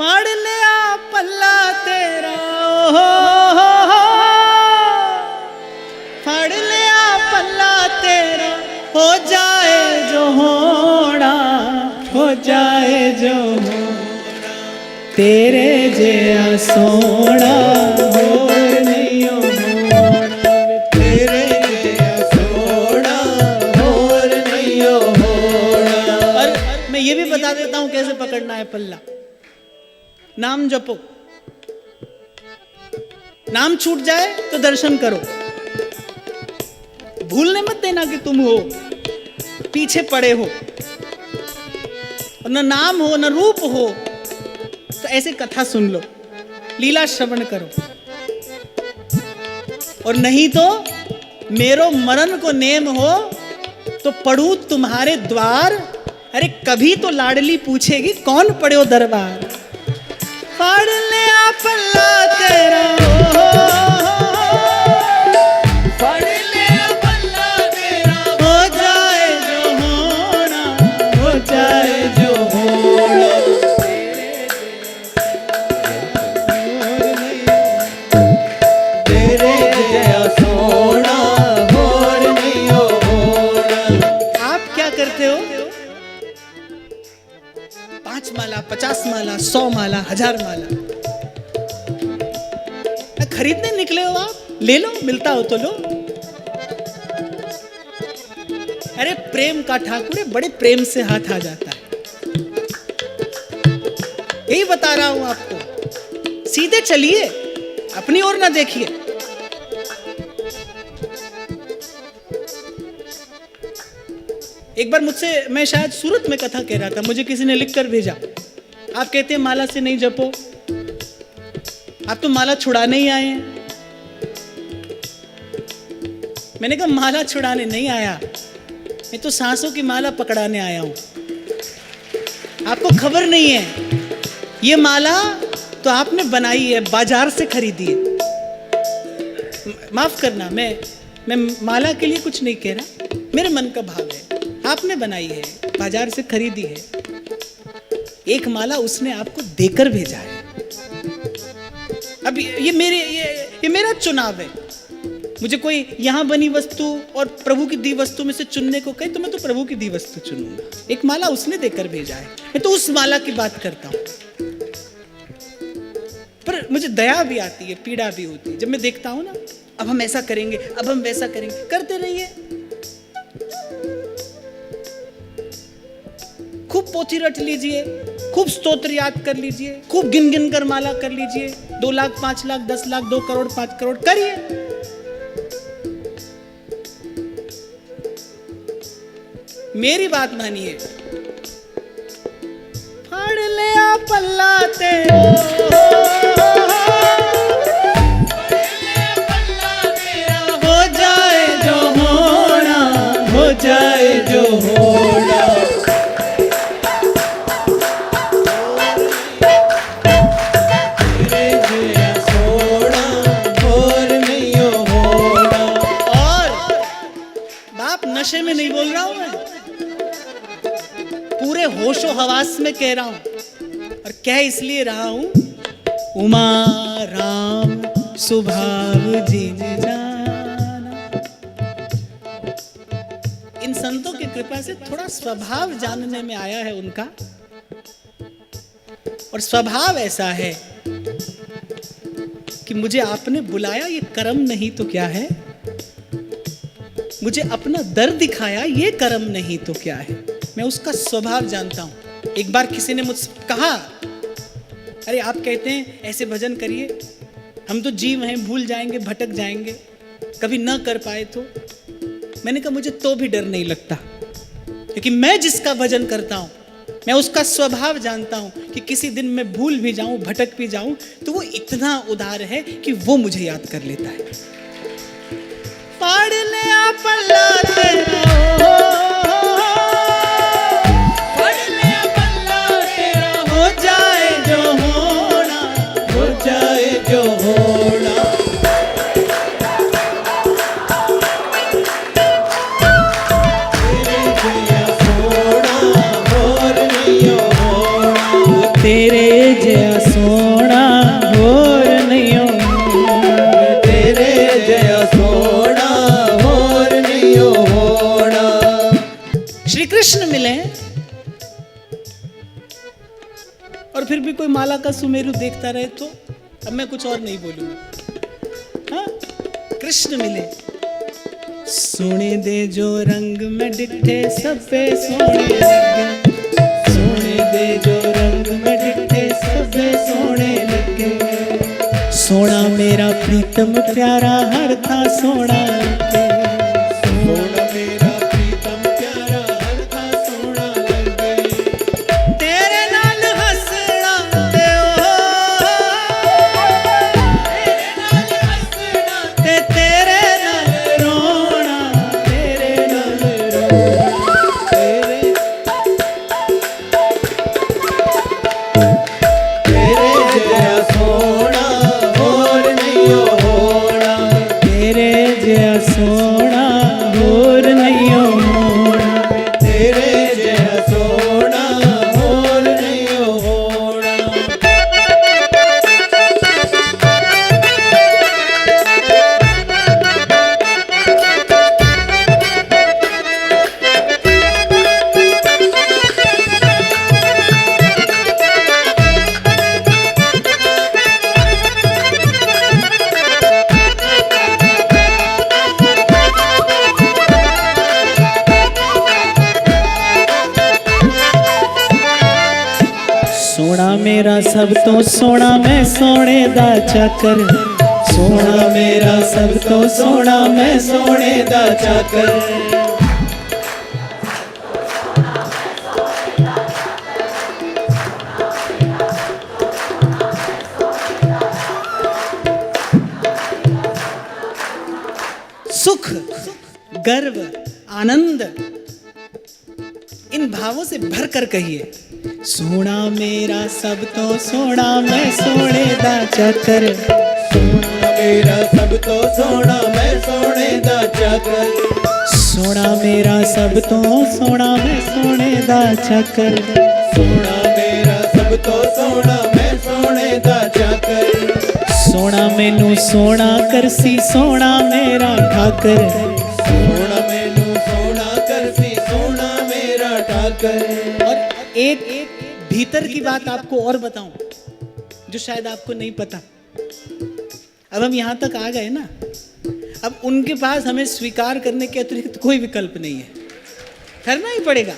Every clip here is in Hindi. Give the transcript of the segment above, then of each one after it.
फाड़ लिया पल्ला तेरा, फाड़ लिया पल्ला तेरा, हो जाए जो होना, हो जाए जो होना, तेरे जैसा सोना होर नहीं होना, तेरे जैसा सोना होर नहीं होना। और मैं ये भी बता देता हूं कैसे पकड़ना है पल्ला। नाम जपो, नाम छूट जाए तो दर्शन करो, भूलने मत देना कि तुम हो, पीछे पड़े हो, और न नाम हो न रूप हो तो ऐसे कथा सुन लो, लीला श्रवण करो, और नहीं तो मेरो मरण को नेम हो तो पढ़ू तुम्हारे द्वार। अरे कभी तो लाडली पूछेगी कौन पढ़ो दरबार। फाड़ लिया पल्ला तेरा, फाड़ लिया पल्ला तेरा, हो जाए जो होना, हो जाए जो होना, तेरे जैसा सोना होर नहीं होना। आप क्या करते हो? 5 माला, 50 माला, 100 माला, 1000 माला खरीदने निकले हो आप? ले लो, मिलता हो तो लो। अरे प्रेम का ठाकुर है, बड़े प्रेम से हाथ आ जाता है। यही बता रहा हूं आपको, सीधे चलिए, अपनी ओर ना देखिए। एक बार मुझसे, मैं शायद सूरत में कथा कह रहा था, मुझे किसी ने लिख कर भेजा, आप कहते हैं माला से नहीं जपो, आप तो माला छुड़ाने ही आए हैं। मैंने कहा माला छुड़ाने नहीं आया, मैं तो सांसों की माला पकड़ाने आया हूं। आपको खबर नहीं है, ये माला तो आपने बनाई है, बाजार से खरीदी है। माफ करना, मैं माला के लिए कुछ नहीं कह रहा, मेरे मन का भाव है, आपने बनाई है, बाजार से खरीदी है। एक माला उसने आपको देकर भेजा है। अब ये मेरा चुनाव है। मुझे कोई यहां बनी वस्तु और प्रभु की दी वस्तु में से चुनने को कहे तो मैं तो प्रभु की दी वस्तु चुनूंगा। एक माला उसने देकर भेजा है, मैं तो उस माला की बात करता हूं। पर मुझे दया भी आती है, पीड़ा भी होती है जब मैं देखता हूं ना, अब हम ऐसा करेंगे, अब हम वैसा करेंगे। करते रहिए, खूब पोथी रट लीजिए, खूब स्तोत्र याद कर लीजिए, खूब गिन गिन कर माला कर लीजिए। 2 लाख, 5 लाख, 10 लाख, 2 करोड़, 5 करोड़ करिए। मेरी बात मानिए। फाड़ लिया पल्ला तेरा, हो जाए जो होना, हो जाए जो होना, नशे में नहीं बोल रहा हूं मैं, पूरे होशो हवास में कह रहा हूं। और कह इसलिए रहा हूं, उमा राम स्वभाव जिन जाना। इन संतों की कृपा से थोड़ा स्वभाव जानने में आया है उनका, और स्वभाव ऐसा है कि मुझे आपने बुलाया, ये कर्म नहीं तो क्या है, मुझे अपना दर्द दिखाया, ये कर्म नहीं तो क्या है। मैं उसका स्वभाव जानता हूं। एक बार किसी ने मुझसे कहा, अरे आप कहते हैं ऐसे भजन करिए, हम तो जीव हैं, भूल जाएंगे, भटक जाएंगे, कभी न कर पाए तो। मैंने कहा मुझे तो भी डर नहीं लगता, क्योंकि मैं जिसका भजन करता हूं, मैं उसका स्वभाव जानता हूं कि किसी दिन मैं भूल भी जाऊं, भटक भी जाऊं, तो वो इतना उदार है कि वो मुझे याद कर लेता है। फाड़ लिया पल्ला तेरा, फाड़ लिया पल्ला तेरा, हो जाए जो होना, हो जाए जो होना, तेरे जैसा सोना होर नहीं होना, तेरे जैसा फिर भी कोई माला का सुमेरु देखता रहे तो अब मैं कुछ और नहीं बोलूंगा। हाँ, कृष्ण मिले, सोने दे जो रंग में डिठे सब पे सोने लगे, सोने दे जो रंग में डिठे सब पे सोने लगे, सोना मेरा प्रीतम प्यारा हर था सोना लगे, सोना मेरा प्रीतम प्यारा हर था सोना लगे, तेरे नाल हंसना ते तेरे नाल हंसना ते तेरे नाल रोना, तेरे नाल रोना, तेरे जया सोना और नहीं होना, तेरे जया सोना और नहीं होना, तेरे जया सोना और नहीं होना। सोना मेरा सब तो सोना मैं सोने दा चाकर, सोना मेरा सब तो सोना मैं सोने दा चाकर, सुख, गर्व, आनंद, इन भावों से भर कर कहिए, सोना मेरा सब तो सोना मैं सोने दा चाकर, सोना मेरा सब तो सोना मैं सोने दा चाकर, सोना मेरा सब तो सोना मैं सोने दा चाकर, सोना मेरा सब तो सोना मैं सोने दा चाकर, सोना मैनू सोना करसी सोना मेरा ठाकर, सोना मैनू सोना करसी सोना मेरा ठाकर। और एक भीतर की बात आपको और बताऊं जो शायद आपको नहीं पता। अब हम यहां तक आ गए ना, अब उनके पास हमें स्वीकार करने के अतिरिक्त कोई विकल्प नहीं है, करना ही पड़ेगा,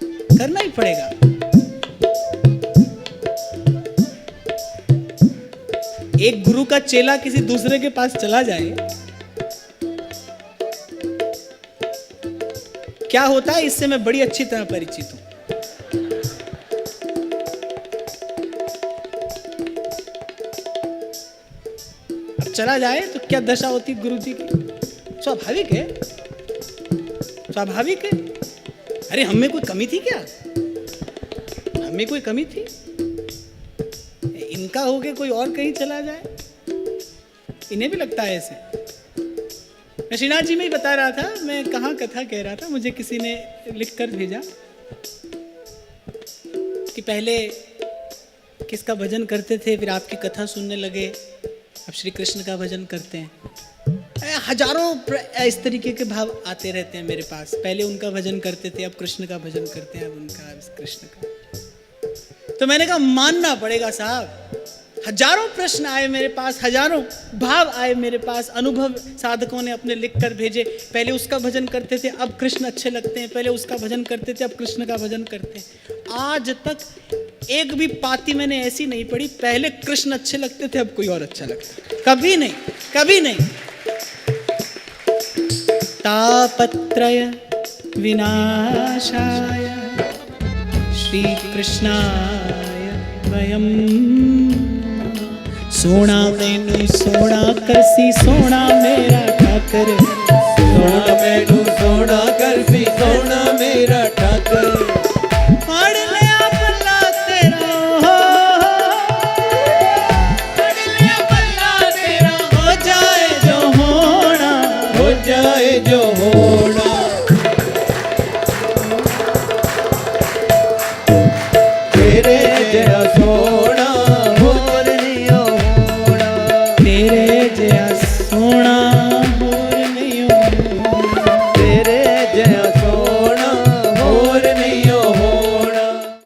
करना ही पड़ेगा। एक गुरु का चेला किसी दूसरे के पास चला जाए, क्या होता है इससे मैं बड़ी अच्छी तरह परिचित हूं। अब चला जाए तो क्या दशा होती गुरु जी की? स्वाभाविक है, स्वाभाविक है। अरे हमें कोई कमी थी क्या? हमें कोई कमी थी? इनका हो के कोई और कहीं चला जाए, इन्हें भी लगता है ऐसे। मैं श्रीनाथ जी में ही बता रहा था, मैं कहाँ कथा कह रहा था, मुझे किसी ने लिख कर भेजा कि पहले किसका भजन करते थे, फिर आपकी कथा सुनने लगे, अब श्री कृष्ण का भजन करते हैं। हजारों इस तरीके के भाव आते रहते हैं मेरे पास। पहले उनका भजन करते थे, अब कृष्ण का भजन करते हैं, अब उनका, अब कृष्ण का। तो मैंने कहा मानना पड़ेगा साहब, हजारों प्रश्न आए मेरे पास, हजारों भाव आए मेरे पास, अनुभव साधकों ने अपने लिख कर भेजे। पहले उसका भजन करते थे, अब कृष्ण अच्छे लगते हैं, पहले उसका भजन करते थे, अब कृष्ण का भजन करते हैं। आज तक एक भी पाती मैंने ऐसी नहीं पड़ी, पहले कृष्ण अच्छे लगते थे, अब कोई और अच्छा लगता है। कभी नहीं, कभी नहीं। तापत्रय विनाशाय श्री कृष्णाय वयम, सोना मैनू सोना करसी सोना मेरा ठाकर, सोना मैनू सोना करसी सोना मेरा ठाकर।